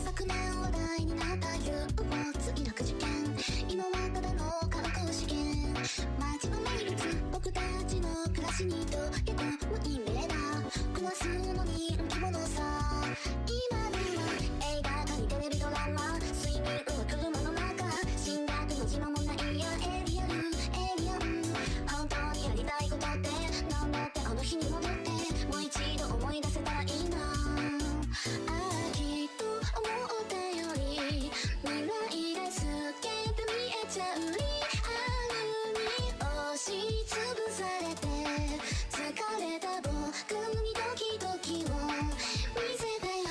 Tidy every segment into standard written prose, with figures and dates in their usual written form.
昨年話題になった憂鬱医学事件、今はただの観光資源。街の名物、僕たちの暮らしにどけてもいい目だ。暮らすの人気者さ。今では映画館にテレビドラマ、睡眠は車の中、進学の自慢もないやエリアルエリアン。本当にやりたいことってなんだって、あの日に戻ってもう一度思い出せたらいいな。疲れた僕にドキドキを見せてよ。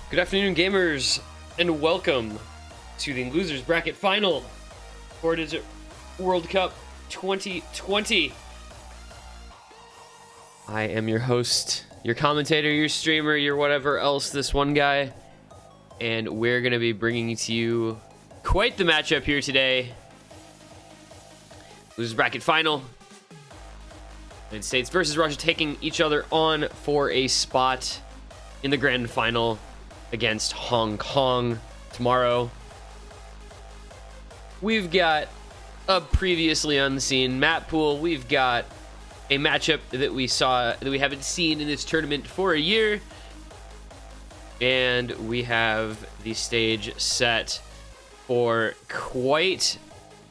Good afternoon, gamers, and welcome to the Losers Bracket Final 4-Digit World Cup 2020. I am your host, your commentator, your streamer, your whatever else, this one guy, and we're going to be bringing to you quite the matchup here today. Losers Bracket Final. United States versus Russia taking each other on for a spot in the grand final against Hong Kong tomorrow. We've got a previously unseen map pool. We've got a matchup that we haven't seen in this tournament for a year. And we have the stage set for quite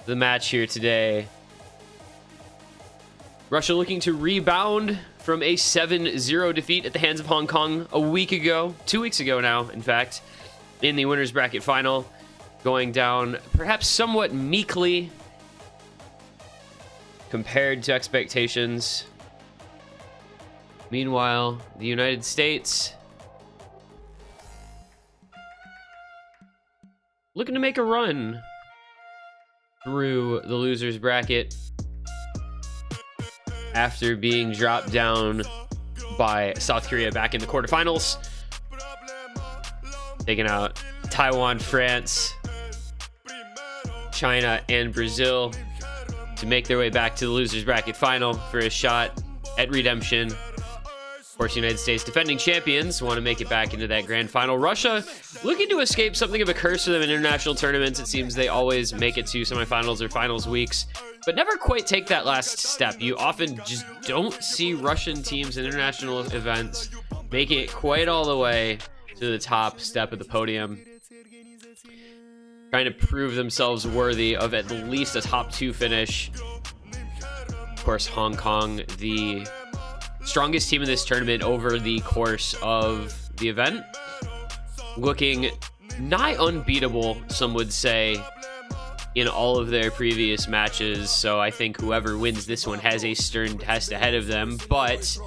the match here today. Russia looking to rebound from a 7-0 defeat at the hands of Hong Kong a week ago, 2 weeks ago now, in fact, in the winners bracket final, going down perhaps somewhat meekly compared to expectations. Meanwhile, the United States looking to make a run through the losers bracket after being dropped down by South Korea back in the quarterfinals, taking out Taiwan, France, China, and Brazil to make their way back to the losers bracket final for a shot at redemption. Of course, United States defending champions want to make it back into that grand final. Russia looking to escape something of a curse for them in international tournaments. It seems they always make it to semifinals or finals weeks, but never quite take that last step. You often just don't see Russian teams in international events make it quite all the way to the top step of the podium, trying to prove themselves worthy of at least a top 2 finish. Of course, Hong Kong, the strongest team in this tournament over the course of the event, looking nigh unbeatable, some would say, in all of their previous matches. So I think whoever wins this one has a stern test ahead of them. But,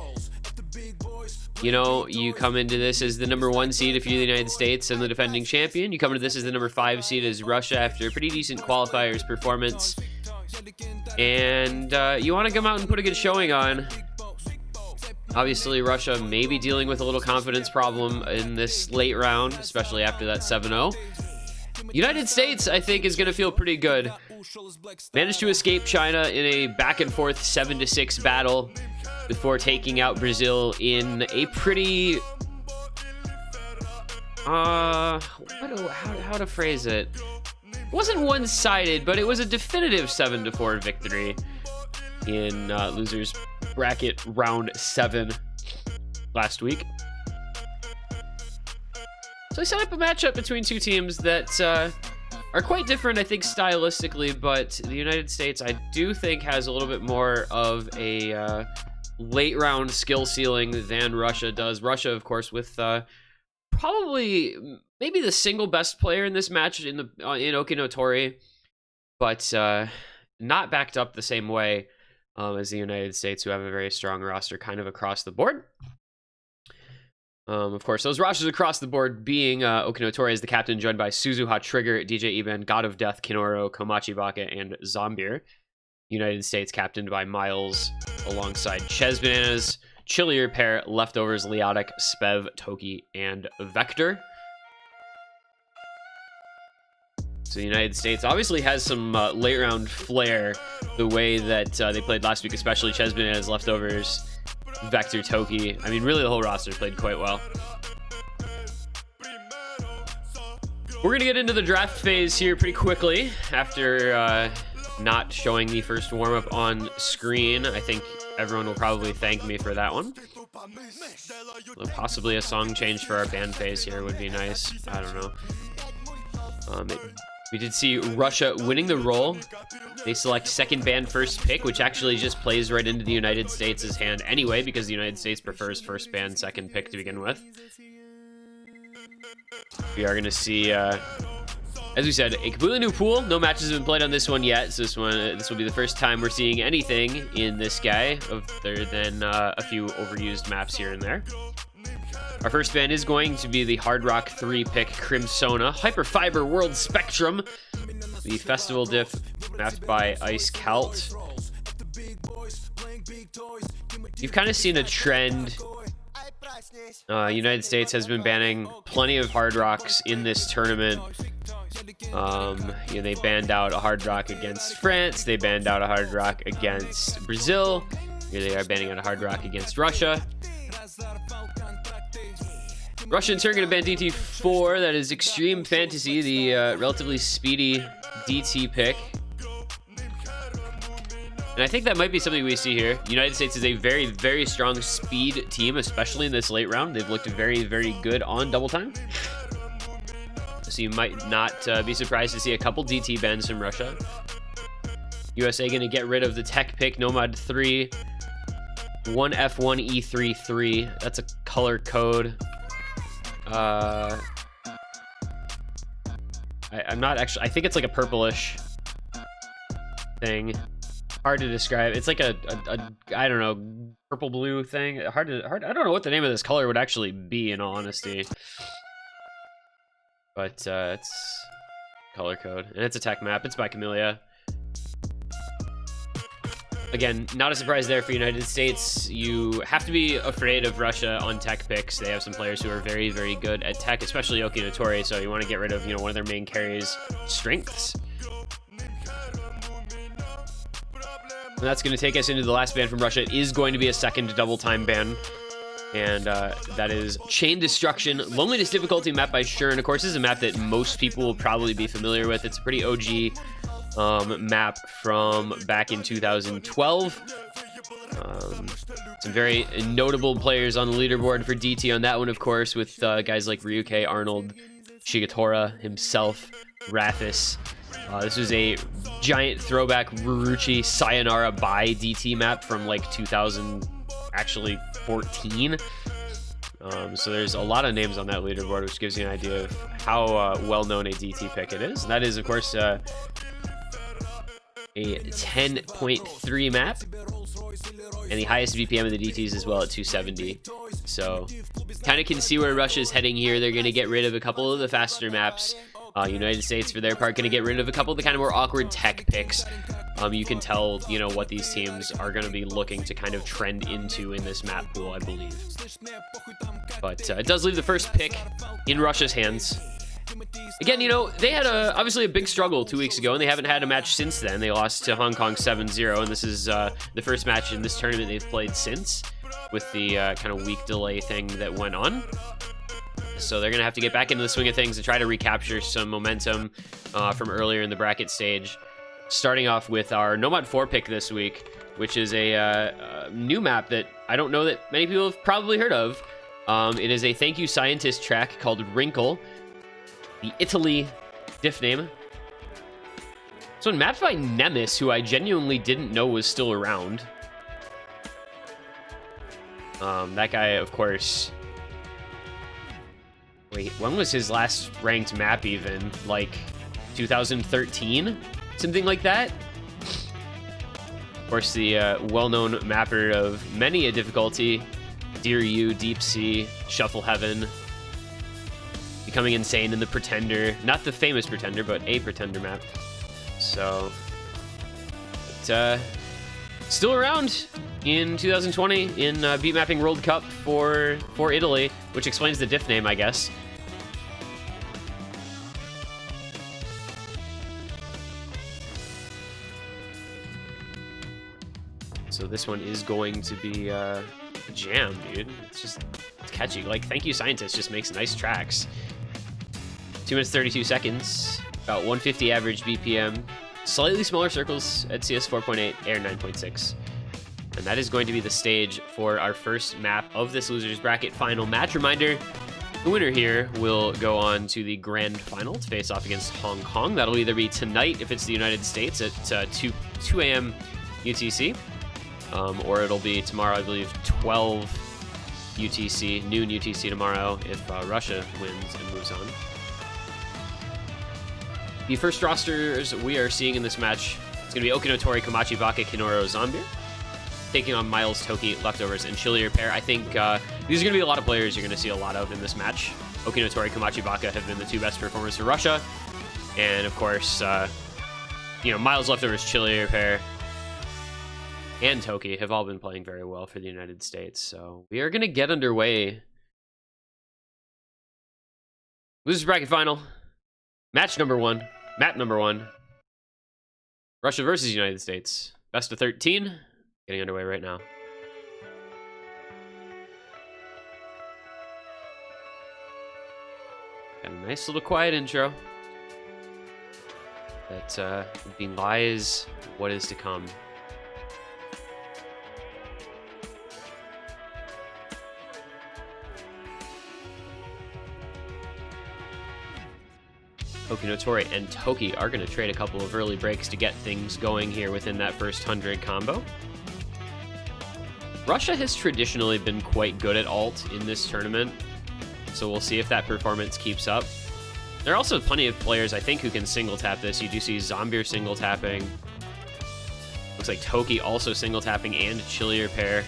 you know, you come into this as the number 1 seed if you're the United States and the defending champion. You come into this as the number 5 seed as Russia after a pretty decent qualifiers performance. And you want to come out and put a good showing on. Obviously, Russia may be dealing with a little confidence problem in this late round, especially after that 7-0. United States, I think, is going to feel pretty good. Managed to escape China in a back-and-forth 7-6 battle before taking out Brazil in a pretty... how to phrase it? It wasn't one-sided, but it was a definitive 7-4 victory in losers bracket round 7 last week. So I set up a matchup between two teams that are quite different, I think, stylistically, but the United States, I do think, has a little bit more of a late round skill ceiling than Russia does. Russia, of course, with probably maybe the single best player in this match in Okinotori, but not backed up the same way as the United States, who have a very strong roster kind of across the board. Of course, those rosters across the board being Okinotori as the captain, joined by Suzuha, Trigger, DJ Eben, God of Death, Kinoro, Komachi Baka, and Zombir. United States captained by Miles alongside Ches Bananas, Chillier Pair, Leftovers, Leotic, Spev, Toki, and Vector. So the United States obviously has some late round flair, the way that they played last week, especially Ches Bananas, Leftovers, Vector, Toki. I mean, really the whole roster played quite well. We're going to get into the draft phase here pretty quickly after not showing the first warm-up on screen. I think everyone will probably thank me for that one. Possibly a song change for our band phase here would be nice. I don't know. We did see Russia winning the roll. They select second band first pick, which actually just plays right into the United States' hand anyway, because the United States prefers first band second pick to begin with. We are going to see, as we said, a completely new pool. No matches have been played on this one yet, so this will be the first time we're seeing anything in this guy, other than a few overused maps here and there. Our first band is going to be the Hard Rock 3 pick Crimsona Hyperfiber World Spectrum, the festival diff mapped by Ice Calt. You've kind of seen a trend. United States has been banning plenty of hard rocks in this tournament. They banned out a hard rock against France. They banned out a hard rock against Brazil. Here they are banning out a hard rock against Russia. Russia in turn going to ban DT4. That is Extreme Fantasy, the relatively speedy DT pick. And I think that might be something we see here. United States is a very, very strong speed team, especially in this late round. They've looked very, very good on double time. So you might not be surprised to see a couple DT bans from Russia. USA going to get rid of the tech pick, Nomad 3. 1F1E33. That's a color code. I'm not actually... I think it's like a purplish thing. Hard to describe. It's like a I don't know, purple blue thing. Hard. I don't know what the name of this color would actually be, in all honesty. But it's color code, and it's a tech map. It's by Camellia. Again, not a surprise there for United States. You have to be afraid of Russia on tech picks. They have some players who are very, very good at tech, especially Yoki Notori. So you want to get rid of, one of their main carries' strengths. And that's going to take us into the last ban from Russia. It is going to be a second double time ban. And that is Chain Destruction, Loneliness Difficulty map by Shern. Of course, this is a map that most people will probably be familiar with. It's a pretty OG map from back in 2012. Some very notable players on the leaderboard for DT on that one, of course, with guys like Ryuke, Arnold, Shigetora himself, Rathis. This was a giant throwback Ruruchi Sayonara by DT map from like 2014. So there's a lot of names on that leaderboard, which gives you an idea of how well-known a DT pick it is. And that is, of course, a 10.3 map. And the highest VPM of the DTs as well at 270. So kind of can see where Russia's heading here. They're going to get rid of a couple of the faster maps. United States, for their part, going to get rid of a couple of the kind of more awkward tech picks. You can tell, what these teams are going to be looking to kind of trend into in this map pool, I believe. But it does leave the first pick in Russia's hands. Again, they had obviously a big struggle 2 weeks ago, and they haven't had a match since then. They lost to Hong Kong 7-0, and this is the first match in this tournament they've played since, with the kind of week delay thing that went on. So they're going to have to get back into the swing of things and try to recapture some momentum from earlier in the bracket stage. Starting off with our Nomad 4 pick this week, which is a new map that I don't know that many people have probably heard of. It is a Thank You Scientist track called Wrinkle, the Italy diff name. So mapped by Nemesis, who I genuinely didn't know was still around. That guy, of course... Wait, when was his last ranked map even? Like 2013? Something like that? Of course, the well-known mapper of many a difficulty. Dear You, Deep Sea, Shuffle Heaven. Becoming Insane in the Pretender. Not the famous Pretender, but a Pretender map. So, still around in 2020 in Beat Mapping World Cup for Italy, which explains the diff name, I guess. So this one is going to be a jam, dude. It's catchy. Like, Thank You Scientist just makes nice tracks. 2 minutes 32 seconds, about 150 average BPM. Slightly smaller circles at CS 4.8, air 9.6. And that is going to be the stage for our first map of this loser's bracket final match. Reminder, the winner here will go on to the grand final to face off against Hong Kong. That'll either be tonight if it's the United States at 2 a.m. UTC, or it'll be tomorrow, I believe, 12 UTC, noon UTC tomorrow, if Russia wins and moves on. The first rosters we are seeing in this match, it's going to be Okinotori, Komachi, Baka, Kinoro, Zombie. taking on Miles, Toki, Leftovers, and Chillier pair. I think these are going to be a lot of players you're going to see a lot of in this match. Okinotori, Komachi Baka have been the two best performers for Russia. And, of course, Miles, Leftovers, Chillier pair, and Toki have all been playing very well for the United States. So we are going to get underway. Losers bracket final. Match number 1. Map number 1. Russia versus United States. Best of 13. Getting underway right now. Got a nice little quiet intro that belies what is to come. Okinotori and Toki are going to trade a couple of early breaks to get things going here within that first 100 combo. Russia has traditionally been quite good at ult in this tournament, so we'll see if that performance keeps up. There are also plenty of players, I think, who can single tap this. You do see Zombir single tapping. Looks like Toki also single tapping and Chillier pair.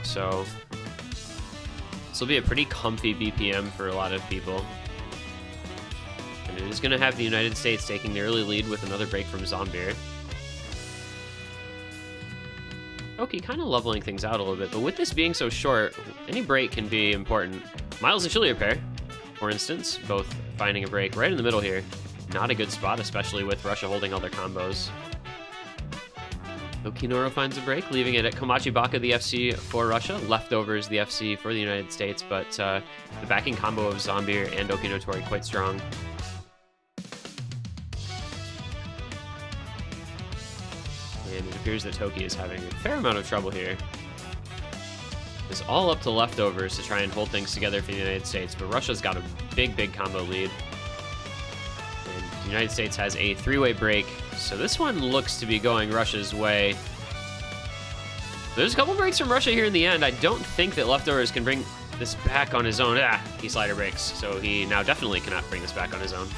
So this will be a pretty comfy BPM for a lot of people. And it is going to have the United States taking the early lead with another break from Zombir. Toki kind of leveling things out a little bit, but with this being so short, any break can be important. Miles and Chillier pair, for instance, both finding a break right in the middle here. Not a good spot, especially with Russia holding all their combos. Okinoro finds a break, leaving it at Komachi Baka, the FC for Russia. Leftovers, the FC for the United States, but the backing combo of Zombir and Okinotori quite strong. And it appears that Toki is having a fair amount of trouble here. It's all up to Leftovers to try and hold things together for the United States, but Russia's got a big combo lead. And the United States has a 3-way break, so this one looks to be going Russia's way. There's a couple breaks from Russia here in the end. I don't think that Leftovers can bring this back on his own. He slider breaks, so he now definitely cannot bring this back on his own.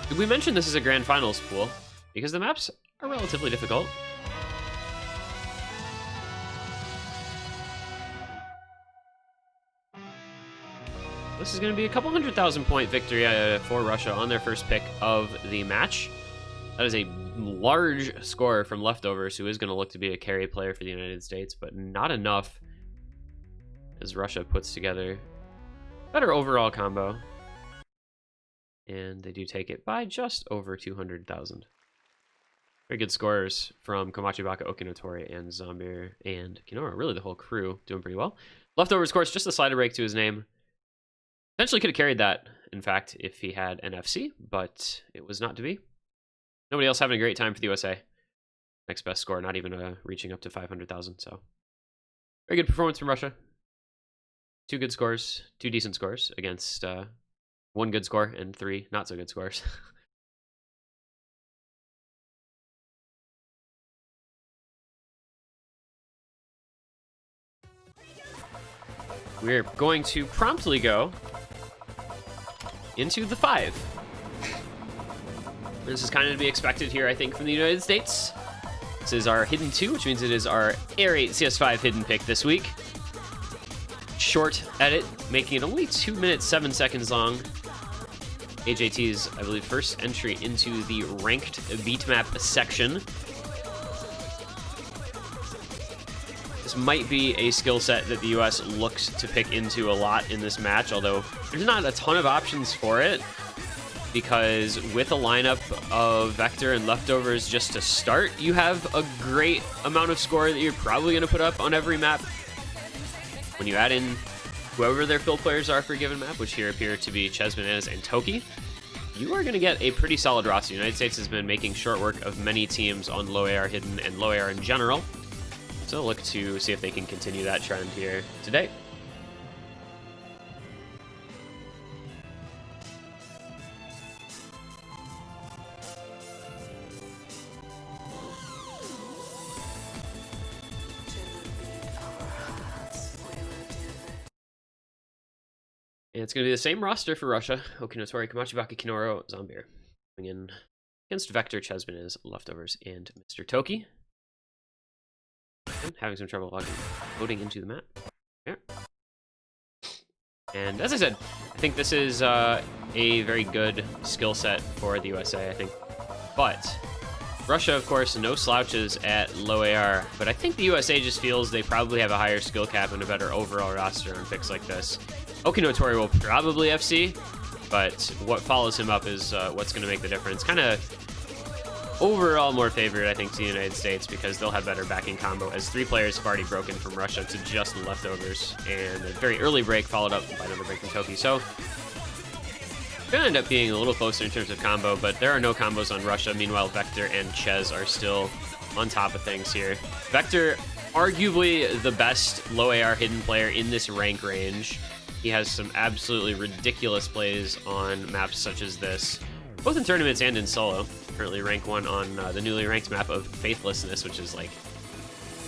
Did we mention this is a grand finals pool? Because the maps are relatively difficult. This is going to be a couple 100,000-point victory for Russia on their first pick of the match. That is a large score from Leftovers, who is going to look to be a carry player for the United States, but not enough as Russia puts together a better overall combo. And they do take it by just over 200,000. Very good scores from Komachi Baka, Okinotori, and Zombir, and Kinora. Really, the whole crew doing pretty well. Leftovers, of course, just a slider break to his name. Potentially could have carried that, in fact, if he had an FC, but it was not to be. Nobody else having a great time for the USA. Next best score, not even reaching up to 500,000, so. Very good performance from Russia. 2 good scores, 2 decent scores against 1 good score and 3 not so good scores. We're going to promptly go into the 5. This is kind of to be expected here, I think, from the United States. This is our hidden 2, which means it is our Air 8 CS5 hidden pick this week. Short edit, making it only 2 minutes 7 seconds long. AJT's, I believe, first entry into the ranked beat map section. This might be a skill set that the US looks to pick into a lot in this match, although there's not a ton of options for it, because with a lineup of Vector and Leftovers just to start, you have a great amount of score that you're probably going to put up on every map. When you add in whoever their fill players are for a given map, which here appear to be Chesmanez and Toki, you are going to get a pretty solid roster. The United States has been making short work of many teams on low AR hidden and low AR in general. So look to see if they can continue that trend here today. And it's going to be the same roster for Russia. Okinotori, Kamachibaka, Kinoro, Zombir. Going in against Vector, Chesman is Leftovers, and Mr. Toki. And having some trouble loading into the map. There. And as I said, I think this is a very good skill set for the USA, I think. But Russia, of course, no slouches at low AR, but I think the USA just feels they probably have a higher skill cap and a better overall roster on picks like this. Okinotori will probably FC, but what follows him up is what's going to make the difference. Kind of overall more favored, I think, to the United States because they'll have better backing combo, as 3 players have already broken from Russia to just Leftovers, and a very early break followed up by another break from Toki. So it's going to end up being a little closer in terms of combo, but there are no combos on Russia. Meanwhile, Vector and Ches are still on top of things here. Vector, arguably the best low AR hidden player in this rank range. He has some absolutely ridiculous plays on maps such as this, both in tournaments and in solo. Currently rank 1 on the newly ranked map of Faithlessness, which is like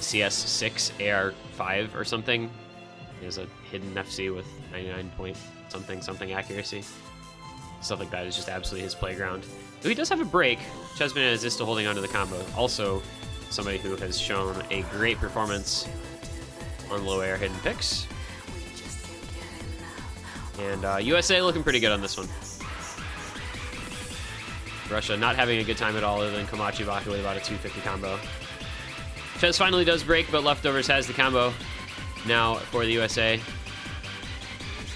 CS6 AR5 or something. He has a hidden FC with 99 point something accuracy. Stuff like that is just absolutely his playground. Though he does have a break, Chesman is still holding onto the combo. Also, somebody who has shown a great performance on low AR hidden picks. And USA looking pretty good on this one. Russia not having a good time at all, other than Kamachibaka with about a 250 combo. Ches finally does break, but Leftovers has the combo now for the USA.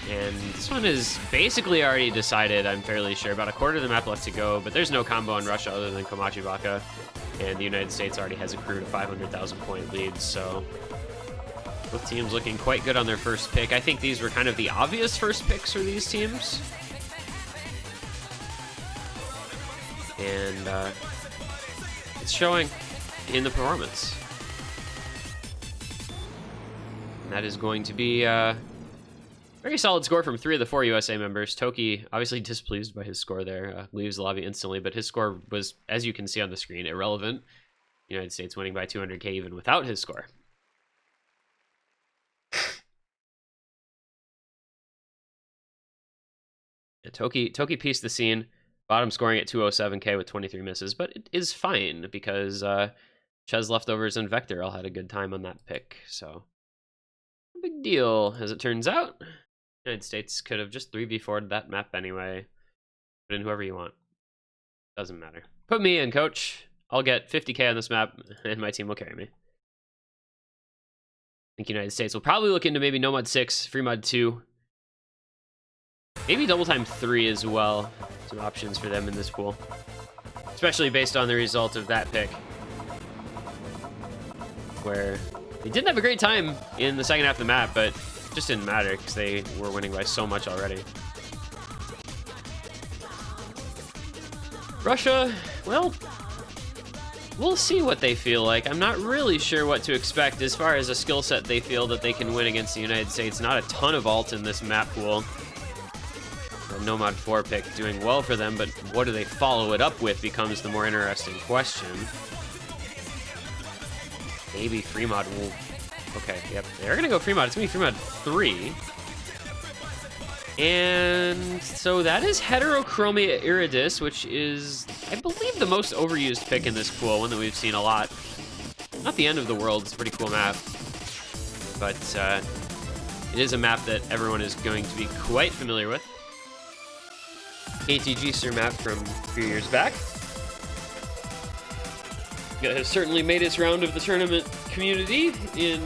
And this one is basically already decided, I'm fairly sure. About a quarter of the map left to go, but there's no combo on Russia other than Kamachibaka. And the United States already has accrued a 500,000 point lead, so both teams looking quite good on their first pick. I think these were kind of the obvious first picks for these teams. And it's showing in the performance. And that is going to be a very solid score from 3 of the 4 USA members. Toki, obviously displeased by his score there, leaves the lobby instantly, but his score was, as you can see on the screen, irrelevant. United States winning by 200k even without his score. Yeah, Toki pieced the scene. Bottom scoring at 207k with 23 misses, but it is fine because Ches, Leftovers, and Vector all had a good time on that pick. So, no big deal, as it turns out. United States could have just 3v4'd that map anyway. Put in whoever you want. Doesn't matter. Put me in, coach. I'll get 50k on this map, and my team will carry me. I think United States will probably look into maybe No Mod 6, Free Mod 2. Maybe Double Time 3 as well. Some options for them in this pool. Especially based on the result of that pick. Where they didn't have a great time in the second half of the map, but it just didn't matter because they were winning by so much already. Russia, well, we'll see what they feel like. I'm not really sure what to expect as far as a skill set they feel that they can win against the United States. Not a ton of ult in this map pool. The No Mod 4 pick doing well for them, but what do they follow it up with becomes the more interesting question. Maybe Free Mod will... Okay, yep, they're gonna go Free Mod. It's gonna be Free Mod 3. And so that is Heterochromia Iridis, which is, I believe, the most overused pick in this pool, one that we've seen a lot. Not the end of the world, it's a pretty cool map. But it is a map that everyone is going to be quite familiar with. ATG Sir map from a few years back. It has certainly made its round of the tournament community in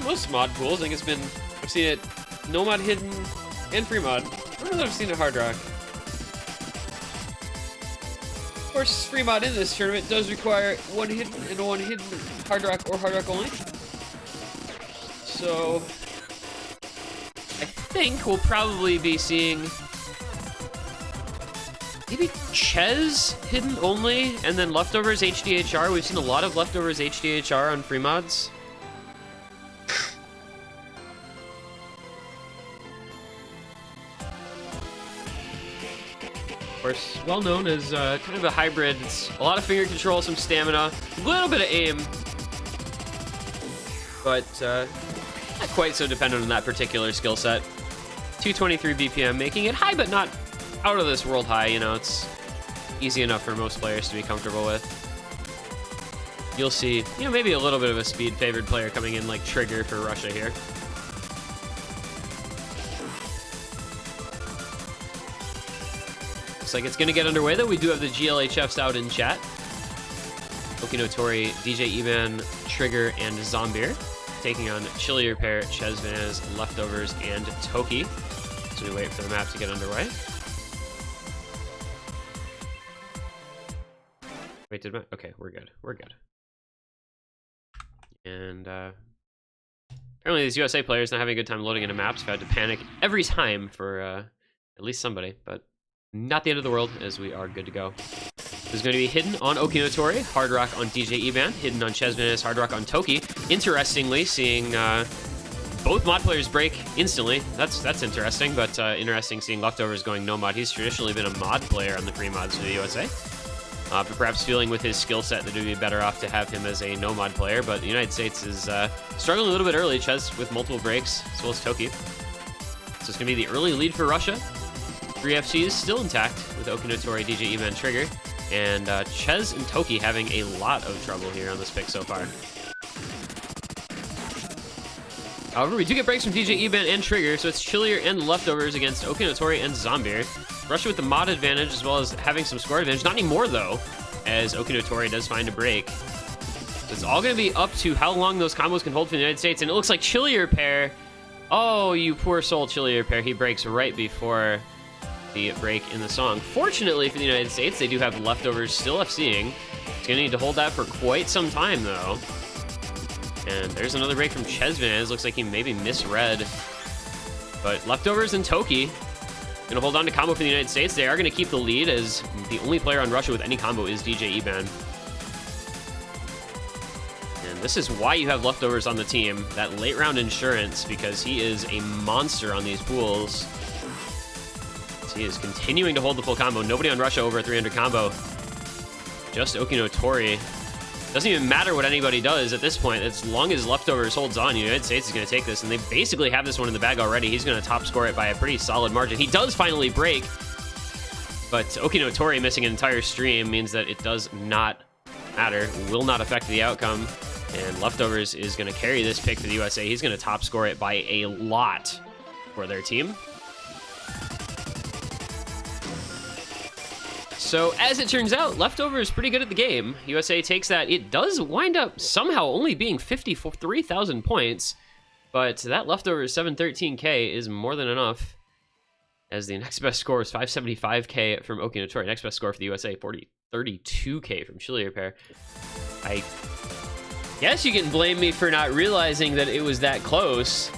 most mod pools. I think it's been, I've seen it No Mod Hidden and Free Mod. I don't know that I've seen it Hard Rock. Of course, Free Mod in this tournament does require one hidden and one hidden Hard Rock or Hard Rock only. So I think we'll probably be seeing maybe Ches hidden only, and then Leftovers HDHR. We've seen a lot of Leftovers HDHR on free mods. Of course, well known as kind of a hybrid. It's a lot of finger control, some stamina, a little bit of aim, but not quite so dependent on that particular skill set. 223 BPM, making it high, but not out of this world high. You know, it's easy enough for most players to be comfortable with. You'll see, you know, maybe a little bit of a speed favored player coming in like Trigger for Russia here. Looks like it's going to get underway, though. We do have the GLHFs out in chat. Okinotori, DJ Eban, Trigger, and Zombir taking on Chillier Pair, Chesvanez, Leftovers, and Toki. So we wait for the map to get underway. Wait, did my... Okay, we're good. We're good. And apparently these USA players not having a good time loading into maps. Have had to panic every time for at least somebody, but not the end of the world, as we are good to go. There's going to be hidden on Okinotori, Hard Rock on DJ Eban, hidden on Chesvanez, Hard Rock on Toki. Interestingly, seeing both mod players break instantly. That's interesting, but interesting seeing Leftovers going no mod. He's traditionally been a mod player on the pre-mods for the USA. But perhaps feeling with his skill set that it would be better off to have him as a no mod player. But the United States is struggling a little bit early. Ches with multiple breaks, as well as Toki. So it's going to be the early lead for Russia. 3 FCs still intact with Okinotori, DJ Eban, Trigger. And Ches and Toki having a lot of trouble here on this pick so far. However, we do get breaks from DJ Eban and Trigger, so it's Chillier and Leftovers against Okinotori and Zombir. Russia with the mod advantage as well as having some score advantage. Not anymore, though, as Okinotori does find a break. So it's all going to be up to how long those combos can hold for the United States. And it looks like Chillier Pair. Oh, you poor soul, Chillier Pair. He breaks right before the break in the song. Fortunately for the United States, they do have Leftovers still FCing. It's going to need to hold that for quite some time, though. And there's another break from Chesvanez. Looks like he maybe misread. But Leftovers and Toki going to hold on to combo for the United States. They are going to keep the lead, as the only player on Russia with any combo is DJ Eban. And this is why you have Leftovers on the team. That late round insurance, because he is a monster on these pools. He is continuing to hold the full combo. Nobody on Russia over a 300 combo. Just Okinotori. Doesn't even matter what anybody does at this point. As long as Leftovers holds on, the United States is going to take this, and they basically have this one in the bag already. He's going to top score it by a pretty solid margin. He does finally break, but Okinotori missing an entire stream means that it does not matter, will not affect the outcome, and Leftovers is going to carry this pick for the USA. He's going to top score it by a lot for their team. So, as it turns out, Leftover is pretty good at the game. USA takes that. It does wind up somehow only being 53,000 points, but that Leftover 713k is more than enough, as the next best score is 575k from Okinotori. Next best score for the USA, 32k from Chillier Pair. I guess you can blame me for not realizing that it was that close,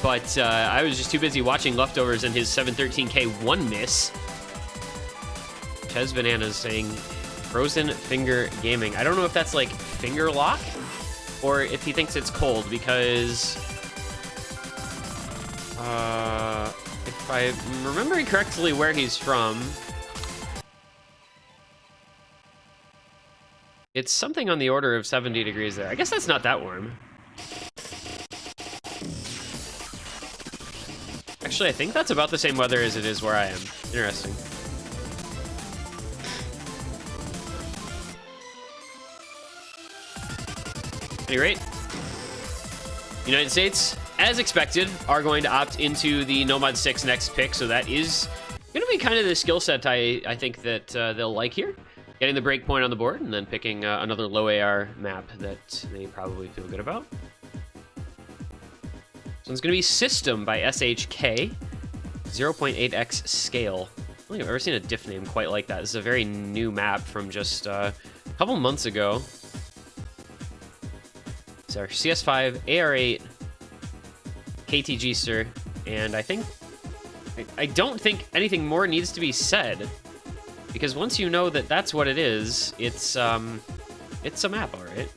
but I was just too busy watching Leftovers and his 713k one miss. Ches Bananas saying Frozen Finger Gaming. I don't know if that's like finger lock or if he thinks it's cold, because if I'm remembering correctly where he's from, it's something on the order of 70 degrees there. I guess that's not that warm. Actually, I think that's about the same weather as it is where I am. Interesting. At any rate, United States, as expected, are going to opt into the Nomad 6 next pick, so that is going to be kind of the skill set I think that they'll like here. Getting the break point on the board, and then picking another low AR map that they probably feel good about. So it's going to be System by SHK, 0.8x scale. I don't think I've ever seen a diff name quite like that. This is a very new map from just a couple months ago. It's our CS5, AR8, KTG-ster, and I don't think anything more needs to be said, because once you know that that's what it is, it's a map, all right.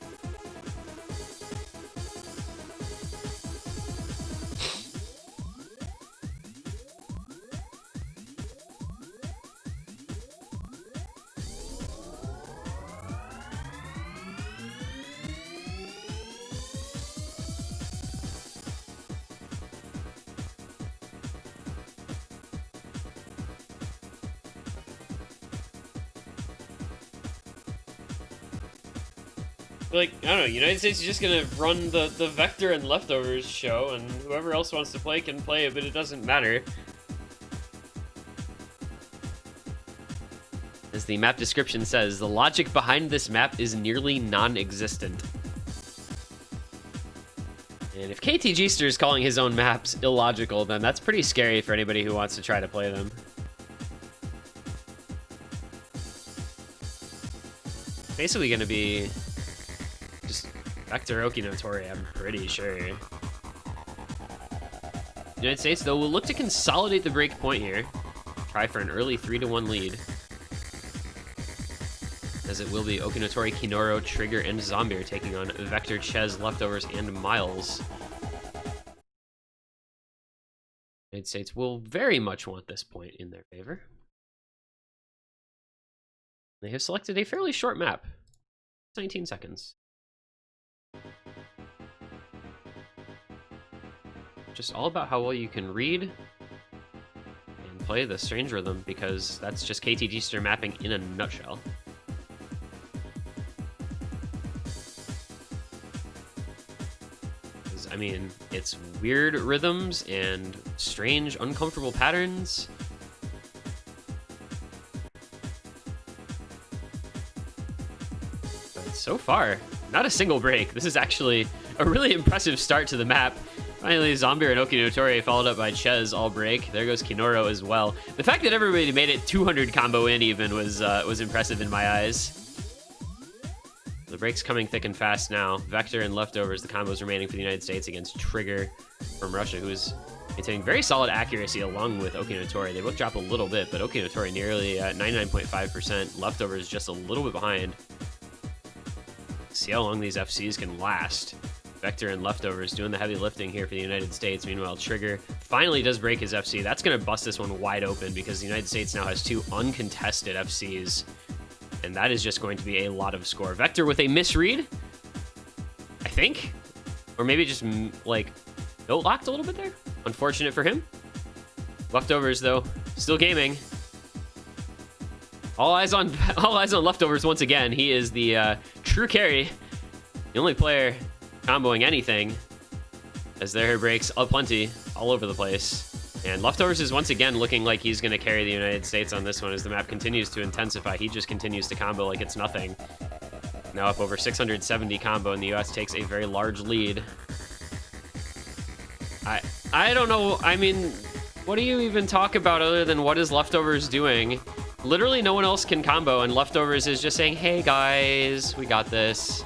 Like, I don't know, United States is just gonna run the Vector and Leftovers show, and whoever else wants to play can play, but it doesn't matter. As the map description says, the logic behind this map is nearly non-existent. And if KTGster is calling his own maps illogical, then that's pretty scary for anybody who wants to try to play them. Basically gonna be just Vector Okinotori, I'm pretty sure. United States, though, will look to consolidate the break point here. Try for an early 3-1 lead. As it will be Okinotori, Kinoro, Trigger, and Zombier taking on Vector, Ches, Leftovers, and Miles. United States will very much want this point in their favor. They have selected a fairly short map. 19 seconds. Just all about how well you can read and play the strange rhythm, because that's just KTGster mapping in a nutshell. I mean, it's weird rhythms and strange, uncomfortable patterns. But so far, not a single break. This is actually a really impressive start to the map. Finally, Zombier and Okinotori followed up by Ches all break. There goes Kinoro as well. The fact that everybody made it 200 combo in even was impressive in my eyes. The break's coming thick and fast now. Vector and Leftovers, the combos remaining for the United States against Trigger from Russia, who is maintaining very solid accuracy along with Okinotori. They both drop a little bit, but Okinotori nearly at 99.5%. Leftovers just a little bit behind. See how long these FCs can last. Vector and Leftovers doing the heavy lifting here for the United States. Meanwhile, Trigger finally does break his FC. That's going to bust this one wide open because the United States now has 2 uncontested FCs. And that is just going to be a lot of score. Vector with a misread, I think. Or maybe just, like, note locked a little bit there. Unfortunate for him. Leftovers, though, still gaming. All eyes on Leftovers once again. He is the true carry. The only player comboing anything, as there breaks aplenty all over the place. And Leftovers is once again looking like he's going to carry the United States on this one as the map continues to intensify. He just continues to combo like it's nothing. Now up over 670 combo, and the US takes a very large lead. I don't know. I mean, what do you even talk about other than what is Leftovers doing? Literally no one else can combo, and Leftovers is just saying, hey guys, we got this.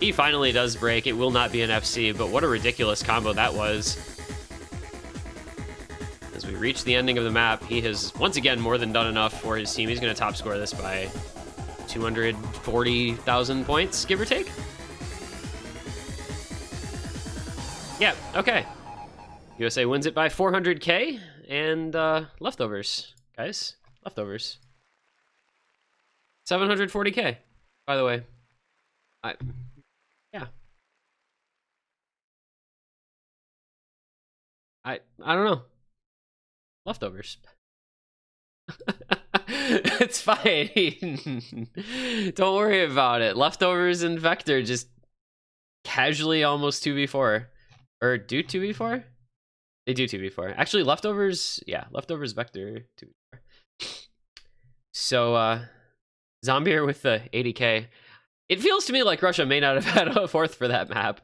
He finally does break. It will not be an FC, but what a ridiculous combo that was. As we reach the ending of the map, he has once again more than done enough for his team. He's going to top score this by 240,000 points, give or take. Yeah, okay. USA wins it by 400k, and Leftovers, guys. Leftovers. 740k, by the way. Yeah. I don't know. Leftovers. It's fine. Don't worry about it. Leftovers and Vector just casually almost 2v4. Or do 2v4? They do 2v4. Actually, Leftovers, yeah, Leftovers Vector 2v4. So, Zombier with the 80k. It feels to me like Russia may not have had a fourth for that map.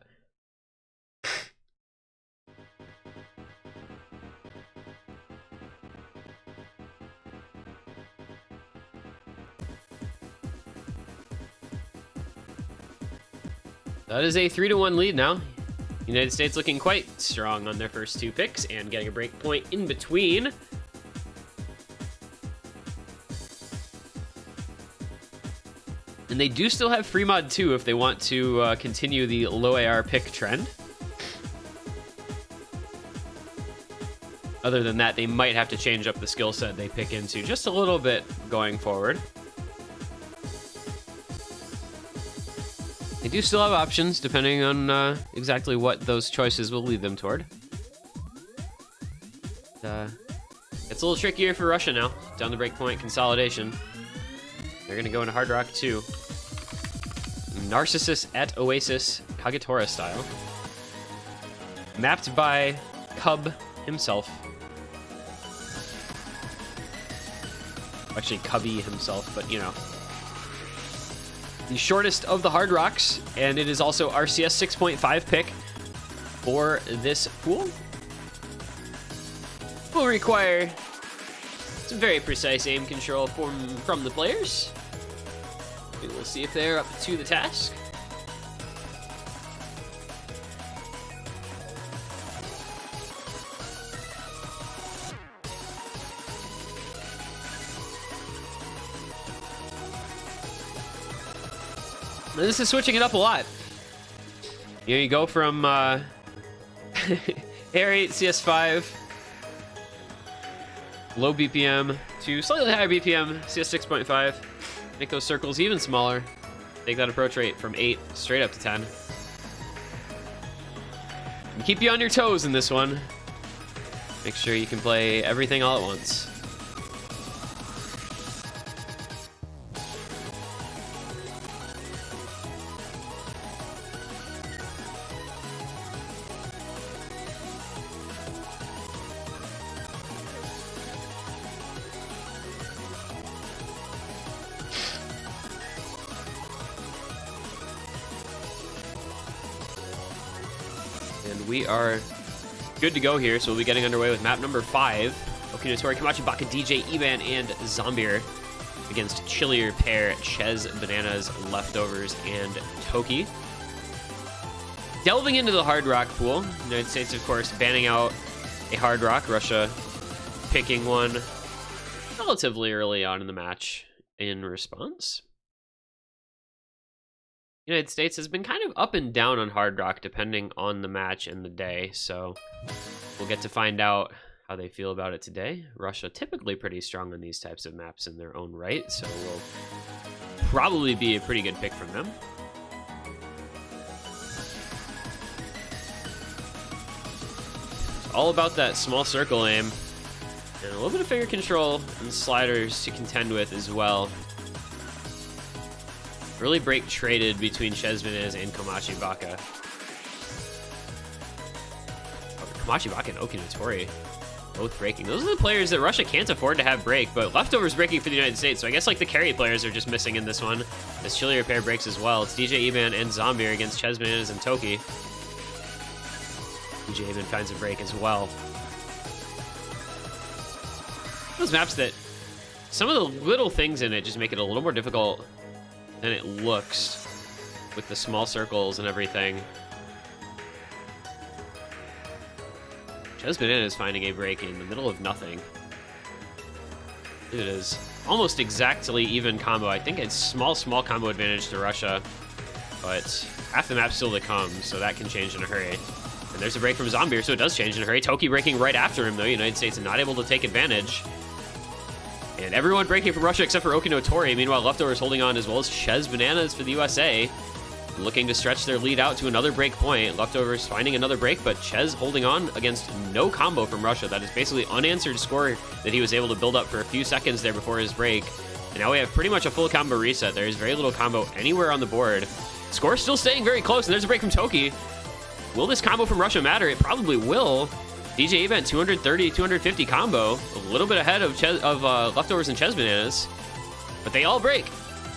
That is a 3-1 lead now. United States looking quite strong on their first 2 picks and getting a break point in between. And they do still have free mod 2 if they want to continue the low AR pick trend. Other than that, they might have to change up the skill set they pick into just a little bit going forward. They do still have options depending on exactly what those choices will lead them toward. It's a little trickier for Russia now. Down the breakpoint consolidation. They're going to go into Hard Rock 2. Narcissus at Oasis, Kagetora style. Mapped by Cub himself. Actually, Cubby himself, but you know. The shortest of the Hard Rocks, and it is also RCS 6.5 pick for this pool. Will require some very precise aim control from the players. We will see if they're up to the task. This is switching it up a lot. You know, you go from Air 8 CS5, low BPM, to slightly higher BPM, CS 6.5. Make those circles even smaller. Take that approach rate from 8 straight up to 10. And keep you on your toes in this one. Make sure you can play everything all at once. And we are good to go here, so we'll be getting underway with map number 5. Okinotori, Kamachi Baka, DJ, Eban, and Zombir against chillier pair Ches, Bananas, Leftovers, and Toki. Delving into the Hard Rock pool, United States, of course, banning out a Hard Rock, Russia picking one relatively early on in the match in response. United States has been kind of up and down on Hard Rock depending on the match and the day, so we'll get to find out how they feel about it today. Russia typically pretty strong on these types of maps in their own right, so will probably be a pretty good pick from them. It's all about that small circle aim and a little bit of finger control and sliders to contend with as well. Early break traded between Ches Bananas and Kamachi Baka. Kamachi Baka and Okinotori both breaking. Those are the players that Russia can't afford to have break, but Leftovers breaking for the United States, so I guess like the carry players are just missing in this one. This chillier pair breaks as well. It's DJ Eban and Zombir against Ches Bananas and Toki. DJ Eban finds a break as well. Those maps that some of the little things in it just make it a little more difficult than it looks with the small circles and everything. Ches Banana is finding a break in the middle of nothing. It is almost exactly even combo. I think it's small combo advantage to Russia, but half the map still to come, so that can change in a hurry. And there's a break from Zombir, so it does change in a hurry. Toki breaking right after him, though. United States not able to take advantage. And everyone breaking from Russia except for Okinotori. Meanwhile, Leftovers holding on as well as Ches Bananas for the USA. Looking to stretch their lead out to another break point. Leftovers finding another break, but Ches holding on against no combo from Russia. That is basically unanswered score that he was able to build up for a few seconds there before his break. And now we have pretty much a full combo reset. There is very little combo anywhere on the board. Score still staying very close, and there's a break from Toki. Will this combo from Russia matter? It probably will. DJ Event 230, 250 combo, a little bit ahead of Leftovers and Ches Bananas, but they all break.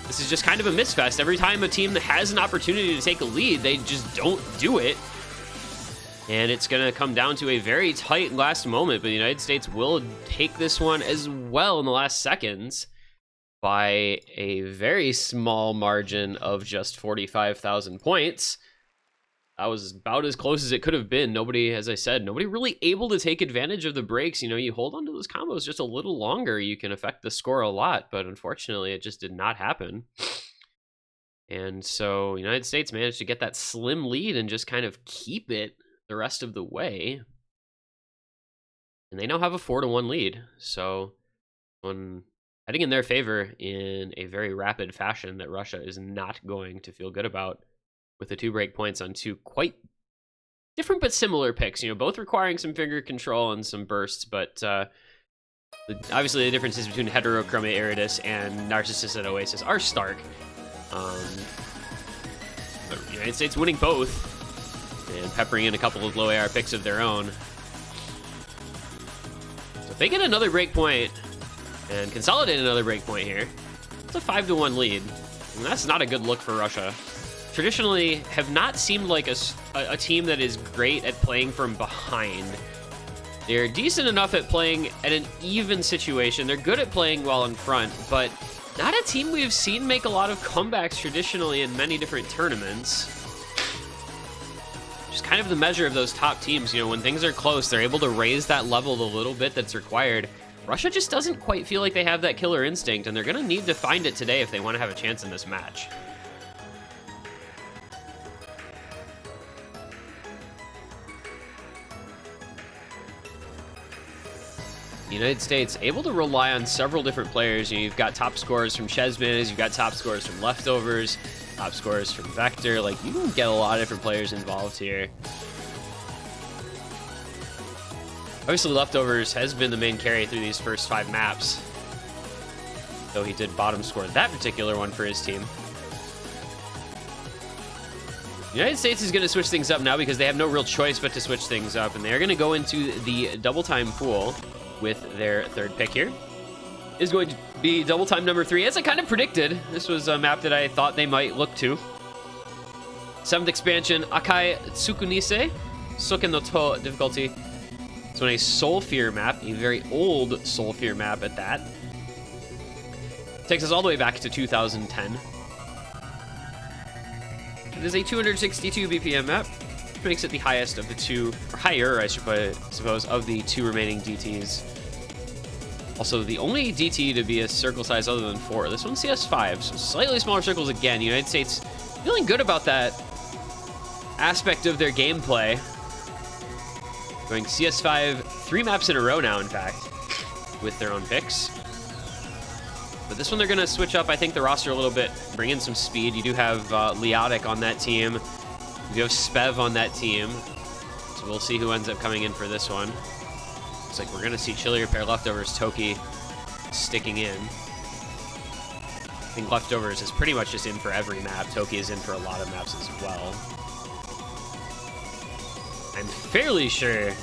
This is just kind of a misfest. Every time a team that has an opportunity to take a lead, they just don't do it. And it's going to come down to a very tight last moment, but the United States will take this one as well in the last seconds by a very small margin of just 45,000 points. That was about as close as it could have been. Nobody, as I said, nobody really able to take advantage of the breaks. You know, you hold on to those combos just a little longer, you can affect the score a lot, but unfortunately it just did not happen. And so United States managed to get that slim lead and just kind of keep it the rest of the way. And they now have a 4-1 lead. So when heading in their favor in a very rapid fashion that Russia is not going to feel good about, with the 2 break points on 2 quite different but similar picks, you know, both requiring some finger control and some bursts, but obviously the differences between Heterochrome Eridus and Narcissus at Oasis are stark. the United States winning both and peppering in a couple of low AR picks of their own. So if they get another break point and consolidate another break point here, it's a 5-1 lead. And that's not a good look for Russia. Traditionally, have not seemed like a team that is great at playing from behind. They're decent enough at playing at an even situation. They're good at playing well in front, but not a team we've seen make a lot of comebacks traditionally in many different tournaments. Just kind of the measure of those top teams. You know, when things are close, they're able to raise that level a little bit that's required. Russia just doesn't quite feel like they have that killer instinct, and they're going to need to find it today if they want to have a chance in this match. The United States able to rely on several different players. You know, you've got top scorers from Chesmans, you've got top scorers from Leftovers, top scorers from Vector. Like, you can get a lot of different players involved here. Obviously, Leftovers has been the main carry through these first 5 maps, though he did bottom score that particular one for his team. The United States is going to switch things up now because they have no real choice but to switch things up, and they're going to go into the double time pool with their third pick here. Is going to be double time number 3, as I kind of predicted. This was a map that I thought they might look to. 7th expansion, Akai Tsukunise, Sukenoto difficulty. So in a Soul Fear map, a very old Soul Fear map at that. Takes us all the way back to 2010. It is a 262 BPM map, which makes it the highest of the 2, or higher, I suppose, of the 2 remaining DTs. Also, the only DT to be a circle size other than 4. This one's CS5, so slightly smaller circles again. United States feeling good about that aspect of their gameplay. Going CS5 3 maps in a row now, in fact, with their own picks. But this one they're going to switch up, I think, the roster a little bit, bring in some speed. You do have Leotic on that team. You have Spev on that team. So we'll see who ends up coming in for this one. Looks like we're going to see Chili Repair, Leftovers, Toki sticking in. I think Leftovers is pretty much just in for every map. Toki is in for a lot of maps as well. I'm fairly sure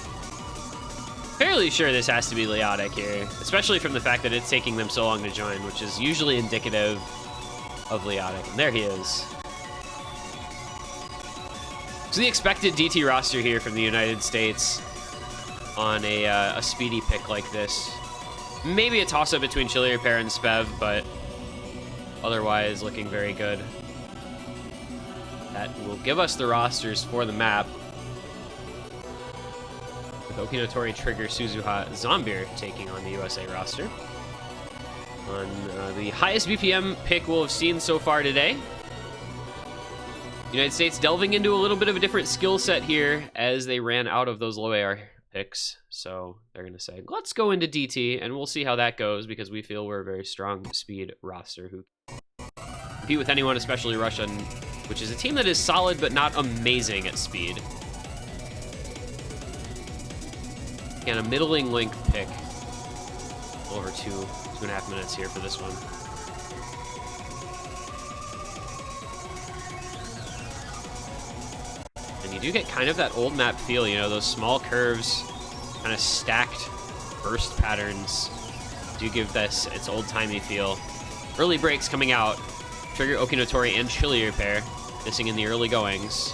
this has to be Leotic here, especially from the fact that it's taking them so long to join, which is usually indicative of Leotic. And there he is. So the expected DT roster here from the United States on a speedy pick like this. Maybe a toss-up between Chili Repair and Spev, but otherwise looking very good. That will give us the rosters for the map. With Okinotori, Trigger, Suzuha, Zombir taking on the USA roster. On the highest BPM pick we'll have seen so far today. United States delving into a little bit of a different skill set here as they ran out of those low AR picks. So they're going to say, let's go into DT, and we'll see how that goes because we feel we're a very strong speed roster who compete with anyone, especially Russia, which is a team that is solid but not amazing at speed. And a middling length pick. Over 2.5 minutes here for this one. And you do get kind of that old map feel, you know, those small curves, kind of stacked burst patterns do give this its old-timey feel. Early breaks coming out. Trigger, Okinotori, and Chili Repair missing in the early goings.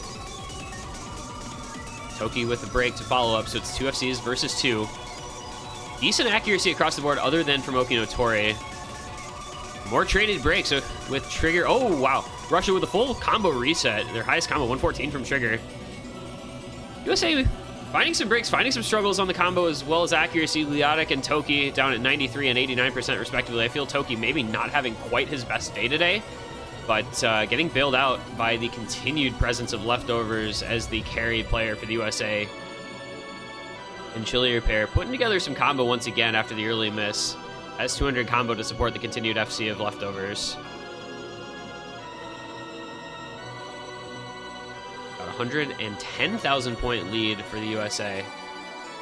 Toki with the break to follow up, so it's 2 FCs versus 2. Decent accuracy across the board other than from Okinotori. More traded breaks with Trigger. Oh, wow. Russia with a full combo reset. Their highest combo, 114 from Trigger. USA finding some breaks, finding some struggles on the combo as well as accuracy. Leotic and Toki down at 93 and 89% respectively. I feel Toki maybe not having quite his best day today, but getting bailed out by the continued presence of Leftovers as the carry player for the USA. And Chili Repair putting together some combo once again after the early miss. Has 200 combo to support the continued FC of Leftovers. Got 110,000 point lead for the USA.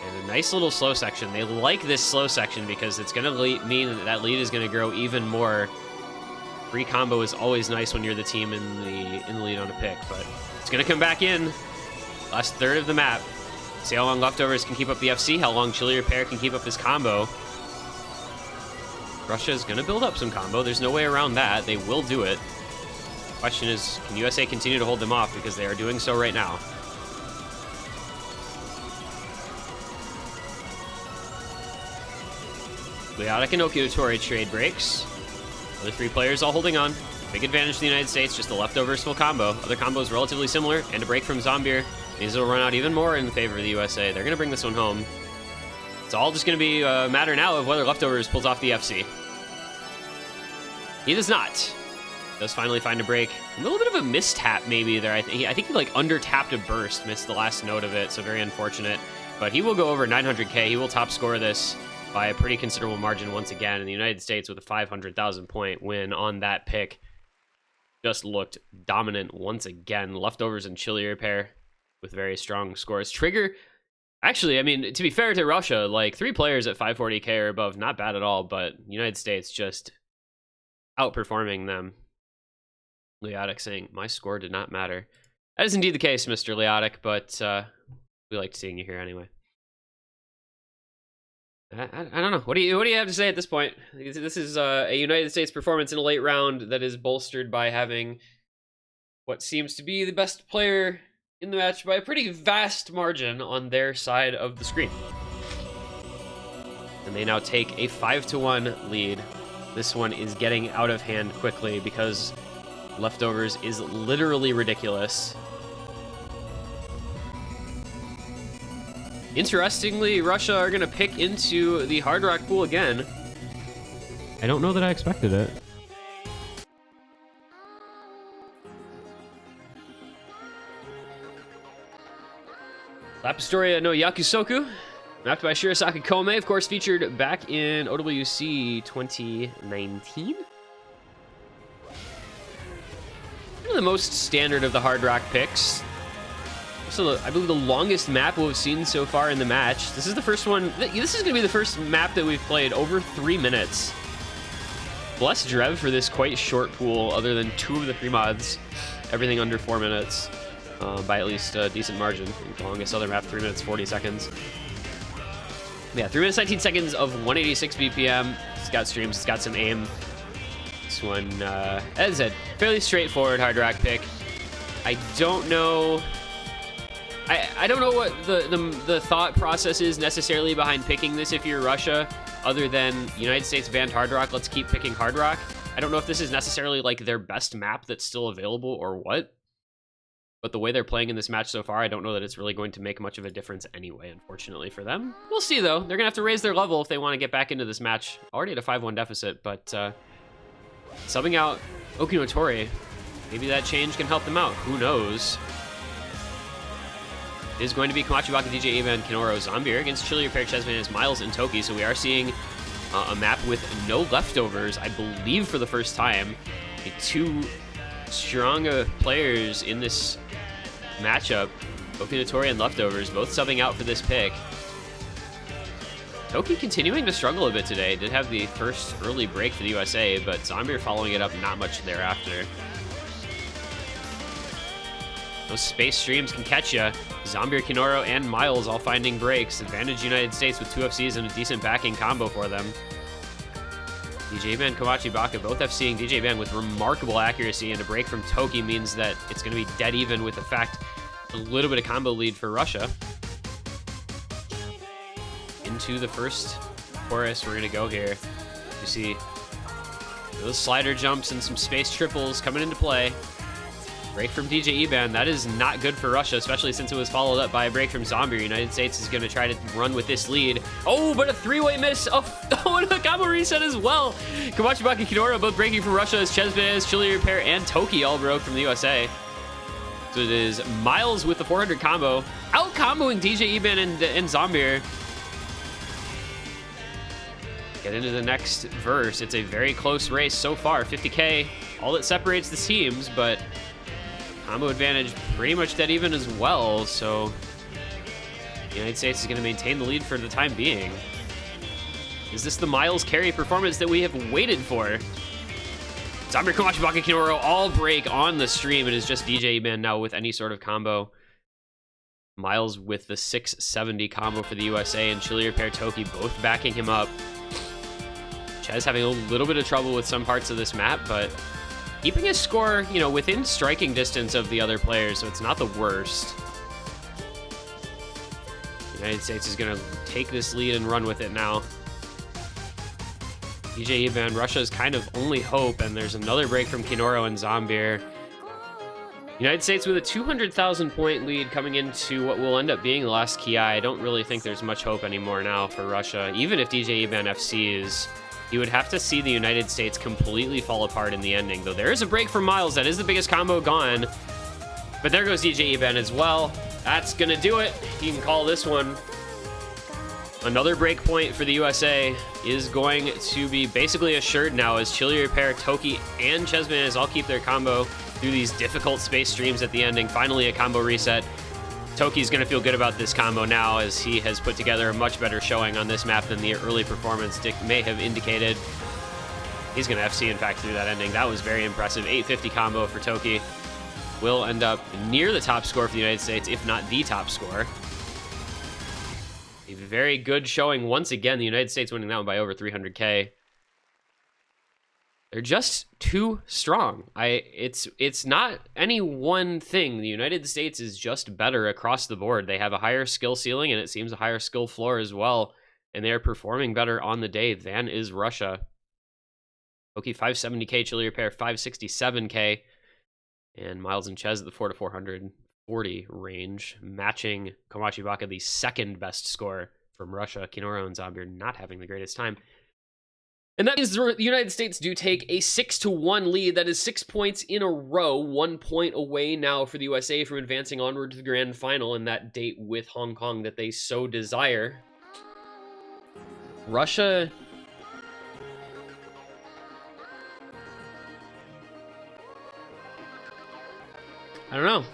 And a nice little slow section. They like this slow section because it's going to mean that lead is going to grow even more Free combo is always nice when you're the team in the lead on a pick, but it's gonna come back in. Last third of the map. See how long Leftovers can keep up the FC, how long Chili Repair can keep up his combo. Russia is gonna build up some combo. There's no way around that. They will do it. Question is, can USA continue to hold them off, because they are doing so right now. Leotic and Okinotori trade breaks. Other three players all holding on. Big advantage to the United States, just the Leftovers full combo. Other combos relatively similar, and a break from Zombier. These will run out even more in favor of the USA. They're going to bring this one home. It's all just going to be a matter now of whether Leftovers pulls off the FC. He does not. Does finally find a break. A little bit of a mistap maybe there. I think he like under-tapped a burst, missed the last note of it, so very unfortunate. But he will go over 900k. He will top score this by a pretty considerable margin once again. And the United States with a 500,000 point win on that pick just looked dominant once again. Leftovers and Chili Repair with very strong scores. Trigger, actually, I mean, to be fair to Russia, like 3 players at 540k or above, not bad at all, but United States just outperforming them. Leotic saying, my score did not matter. That is indeed the case, Mr. Leotic, but we liked seeing you here anyway. I don't know. What do you have to say at this point? This is a United States performance in a late round that is bolstered by having what seems to be the best player in the match by a pretty vast margin on their side of the screen. And they now take a 5-1 lead. This one is getting out of hand quickly because Leftovers is literally ridiculous. Interestingly, Russia are going to pick into the Hard Rock pool again. I don't know that I expected it. Lapistoria no Yakusoku, mapped by Shirasaki Kome, of course featured back in OWC 2019. One of the most standard of the Hard Rock picks. Also, I believe the longest map we've seen so far in the match. This is the first one. This is going to be the first map that we've played over 3 minutes. Bless Drev for this quite short pool, other than 2 of the 3 mods. Everything under 4 minutes, by at least a decent margin. The longest other map, 3 minutes, 40 seconds. Yeah, 3 minutes, 19 seconds of 186 BPM. It's got streams, it's got some aim. This one, as I said, fairly straightforward Hard Rock pick. I don't know... I don't know what the thought process is necessarily behind picking this if you're Russia, other than United States banned Hard Rock, let's keep picking Hard Rock. I don't know if this is necessarily like their best map that's still available or what, but the way they're playing in this match so far, I don't know that it's really going to make much of a difference anyway, unfortunately for them. We'll see though. They're gonna have to raise their level if they want to get back into this match. Already at a 5-1 deficit, but subbing out Okinotori, maybe that change can help them out. Who knows? It is going to be Kamachibaka, DJ Evan, Kinoro, Zombier against Chili Repair, Chesman, Miles, and Toki. So we are seeing a map with no Leftovers, I believe for the first time. 2 strong players in this matchup, Okinotori and Leftovers, both subbing out for this pick. Toki continuing to struggle a bit today. Did have the first early break for the USA, but Zombier following it up not much thereafter. Those space streams can catch you. Zombier, Kinoro, and Miles all finding breaks. Advantage United States with 2 FCs and a decent backing combo for them. DJ Ban, Kawachi Baka both FCing DJ Ban with remarkable accuracy, and a break from Toki means that it's going to be dead even with the fact a little bit of combo lead for Russia. Into the first chorus we're going to go here. You see those slider jumps and some space triples coming into play. Break from DJ Eban, that is not good for Russia, especially since it was followed up by a break from Zombie. United States is going to try to run with this lead. Oh, but a 3-way miss. Oh, and a combo reset as well. Kamachibaka and Kinoro both breaking from Russia as Chesbez, Chili Repair, and Toki all broke from the USA. So it is Miles with the 400 combo, out-comboing DJ Eban and Zombier. Get into the next verse. It's a very close race so far. 50k, all that separates the teams, but combo advantage pretty much dead even as well, so the United States is going to maintain the lead for the time being. Is this the Miles carry performance that we have waited for? Zombie, Komachi, Baka, Kinoro all break on the stream. It is just DJ Eban now with any sort of combo. Miles with the 670 combo for the USA, and Chili Repair Toki both backing him up. Ches having a little bit of trouble with some parts of this map, but keeping his score, you know, within striking distance of the other players, so it's not the worst. The United States is going to take this lead and run with it now. DJ Eban, Russia's kind of only hope, and there's another break from Kinoro and Zombir. United States with a 200,000 point lead coming into what will end up being the last Ki. I don't really think there's much hope anymore now for Russia. Even if DJ Eban FCs, you would have to see the United States completely fall apart in the ending. Though there is a break from Miles. That is the biggest combo gone. But there goes DJ Eban as well. That's going to do it. You can call this one. Another break point for the USA is going to be basically assured now as Chili Repair, Toki, and Chessman all keep their combo through these difficult space streams at the ending. Finally, a combo reset. Toki's going to feel good about this combo now as he has put together a much better showing on this map than the early performance may have indicated. He's going to FC, in fact, through that ending. That was very impressive. 850 combo for Toki. Will end up near the top score for the United States, if not the top score. A very good showing once again. The United States winning that one by over 300K. They're just too strong. It's not any one thing. The United States is just better across the board. They have a higher skill ceiling, and it seems a higher skill floor as well. And they are performing better on the day than is Russia. Toki 570K, Chili Repair 567K, and Miles and Ches at the 4 to 440 range, matching Komachi Baka, the second best score from Russia. Kinoro and Zombir not having the greatest time. And that means the United States do take a 6-1 lead. That is 6 points in a row. 1 point away now for the USA from advancing onward to the grand final and that date with Hong Kong that they so desire. Russia... I don't know.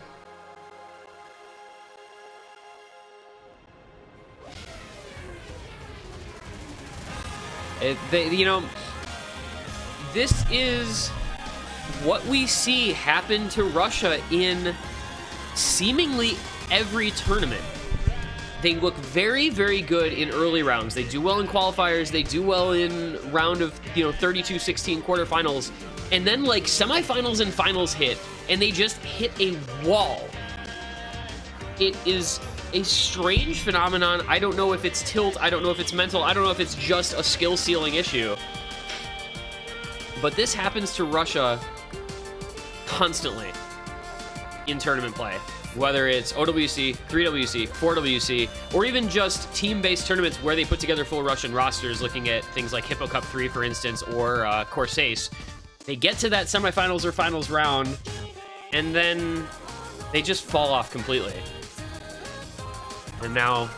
You know, this is what we see happen to Russia in seemingly every tournament. They look very, very good in early rounds. They do well in qualifiers. They do well in round of, 32-16 quarterfinals. And then, like, semifinals and finals hit, and they just hit a wall. It is a strange phenomenon. I don't know if it's tilt. I don't know if it's mental. I don't know if it's just a skill ceiling issue. But this happens to Russia constantly in tournament play. Whether it's OWC, 3WC, 4WC, or even just team-based tournaments where they put together full Russian rosters, looking at things like Hippo Cup 3, for instance, or Corsace. They get to that semifinals or finals round, and then they just fall off completely. And now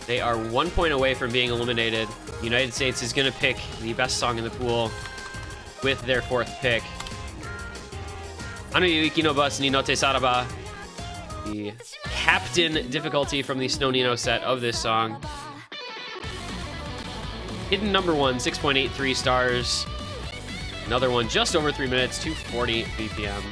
they are 1 point away from being eliminated. The United States is going to pick the best song in the pool with their fourth pick. Anu Yuiki no Bus ni no Te Saraba. The captain difficulty from the Snow Nino set of this song. Hidden number 1, 6.83 stars. Another one just over 3 minutes, 240 BPM.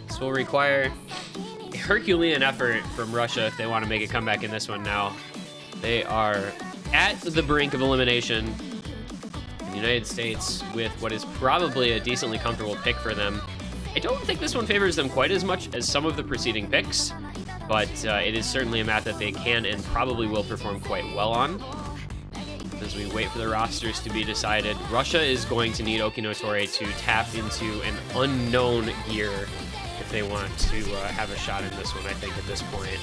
This will require a Herculean effort from Russia if they want to make a comeback in this one now. They are at the brink of elimination. The United States with what is probably a decently comfortable pick for them. I don't think this one favors them quite as much as some of the preceding picks, but it is certainly a map that they can and probably will perform quite well on. As we wait for the rosters to be decided, Russia is going to need Okinotori to tap into an unknown gear if they want to have a shot in this one, I think, at this point.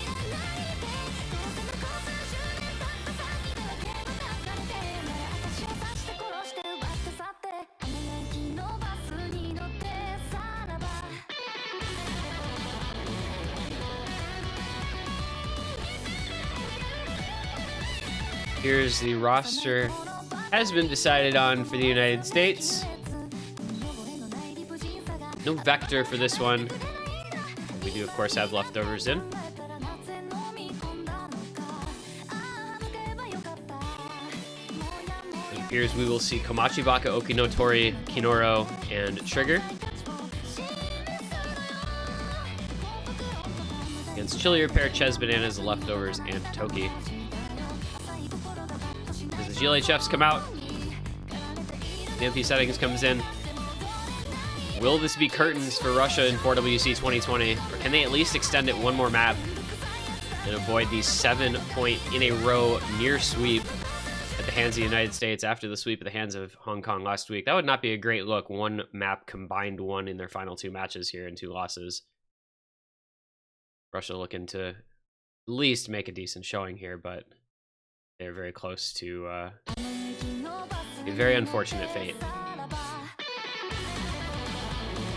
Here's the roster. Has been decided on for the United States. No Vector for this one. We do, of course, have leftovers in. appears we will see Komachi Baka, Okinotori, Kinoro, and Trigger. Against Chilier Pair, Ches, Bananas, Leftovers, and Toki. As the GLHFs come out, the MP settings comes in. Will this be curtains for Russia in 4WC 2020? Or can they at least extend it one more map and avoid the 7-point in a row near sweep at the hands of the United States after the sweep at the hands of Hong Kong last week? That would not be a great look. One map combined one in their final 2 matches here and 2 losses. Russia looking to at least make a decent showing here, but they're very close to a very unfortunate fate.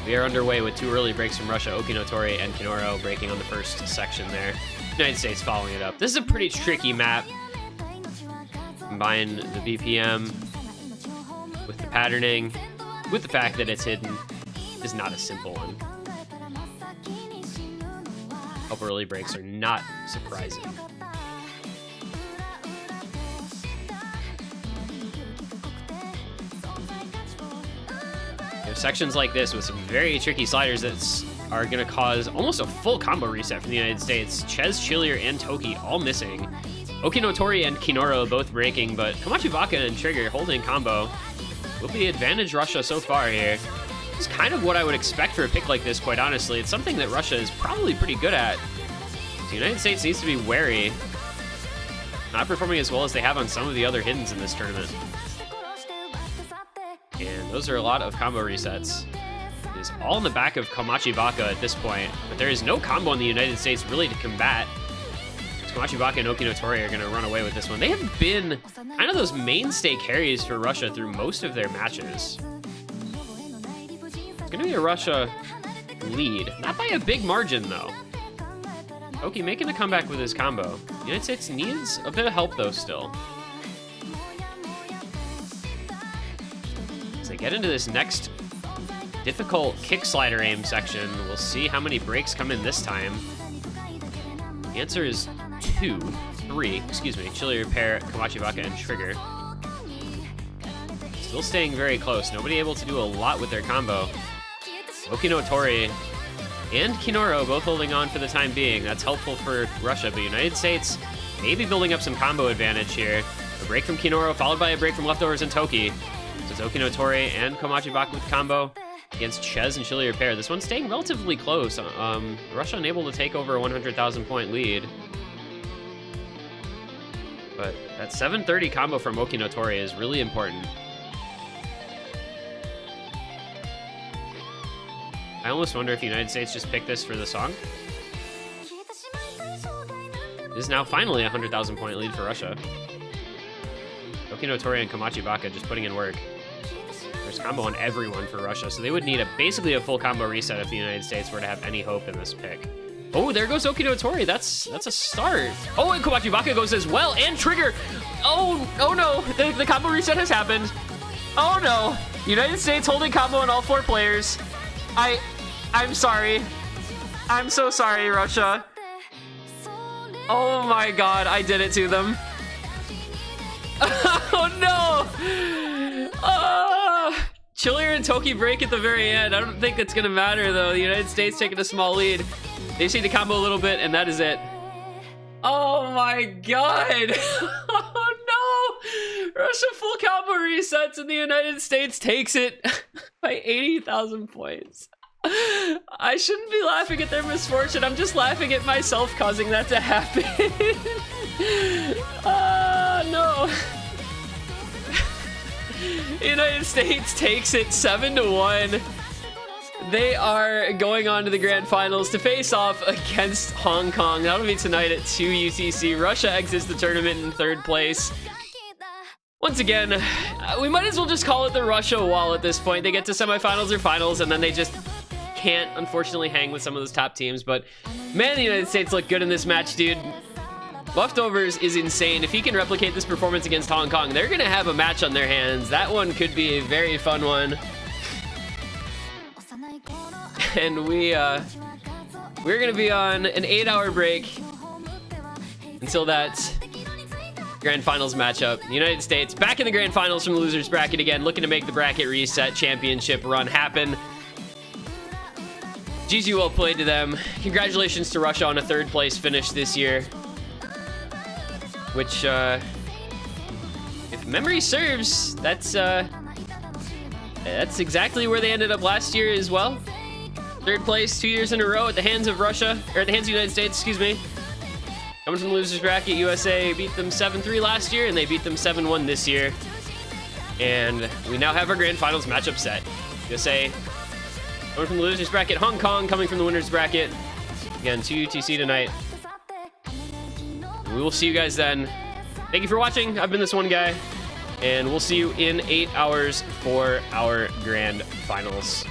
We are underway with 2 early breaks from Russia, Okinotori and Kinoro breaking on the first section there. United States following it up. This is a pretty tricky map. Combine the BPM with the patterning, with the fact that it's hidden, is not a simple one. Couple early breaks are not surprising. You have sections like this with some very tricky sliders that are going to cause almost a full combo reset from the United States. Ches, Chilier, and Toki all missing. Okinotori and Kinoro both breaking, but Komachi Baka and Trigger holding combo will be advantage Russia so far here. It's kind of what I would expect for a pick like this, quite honestly. It's something that Russia is probably pretty good at. The United States needs to be wary. Not performing as well as they have on some of the other hiddens in this tournament. And those are a lot of combo resets. It is all in the back of Komachi Baka at this point, but there is no combo in the United States really to combat. Komachi Baka and Okinotori are going to run away with this one. They have been kind of those mainstay carries for Russia through most of their matches. It's going to be a Russia lead. Not by a big margin, though. Toki making a comeback with his combo. The United States needs a bit of help, though, still. As they get into this next difficult kick slider aim section, we'll see how many breaks come in this time. The answer is 3, excuse me. Chilier, Pair, Komachi Baka, and Trigger. Still staying very close. Nobody able to do a lot with their combo. Okinotori and Kinoro both holding on for the time being. That's helpful for Russia, but United States maybe building up some combo advantage here. A break from Kinoro, followed by a break from Leftovers and Toki. So it's Okinotori and Komachi Baka with combo against Ches and Chilier Pair. This one's staying relatively close. Russia unable to take over a 100,000 point lead. But that 730 combo from Okinotori is really important. I almost wonder if the United States just picked this for the song. It is now finally a 100,000 point lead for Russia. Okinotori and Komachi Baka just putting in work. There's combo on everyone for Russia, so they would need basically a full combo reset if the United States were to have any hope in this pick. Oh, there goes Okinotori. That's a start. Oh, and Komachi Baka goes as well, and Trigger. Oh no, the combo reset has happened. Oh no, United States holding combo on all 4 players. I'm sorry. I'm so sorry, Russia. Oh my god, I did it to them. Oh no! Chilier and Toki break at the very end. I don't think it's gonna matter though. The United States taking a small lead. They just need to combo a little bit and that is it. Oh my god! Oh no! Russia full combo resets and the United States takes it by 80,000 points. I shouldn't be laughing at their misfortune. I'm just laughing at myself causing that to happen. No. United States takes it 7-1. They are going on to the grand finals to face off against Hong Kong. That'll be tonight at 2 UTC. Russia exits the tournament in 3rd place. Once again, we might as well just call it the Russia wall at this point. They get to semifinals or finals, and then they just can't, unfortunately, hang with some of those top teams. But, man, the United States look good in this match, dude. Leftovers is insane. If he can replicate this performance against Hong Kong, they're going to have a match on their hands. That one could be a very fun one. And we're going to be on an 8-hour break until that grand finals matchup. The United States back in the grand finals from the losers bracket again, looking to make the bracket reset championship run happen. GG, well played to them. Congratulations to Russia on a 3rd place finish this year, which, if memory serves, that's exactly where they ended up last year as well. 3rd place 2 years in a row at the hands of Russia, or at the hands of the United States, excuse me. Coming from the losers bracket, USA beat them 7-3 last year, and they beat them 7-1 this year. And we now have our grand finals matchup set. USA coming from the losers bracket, Hong Kong coming from the winners bracket. Again, 2 UTC tonight. We will see you guys then. Thank you for watching. I've been this one guy, and we'll see you in 8 hours for our grand finals.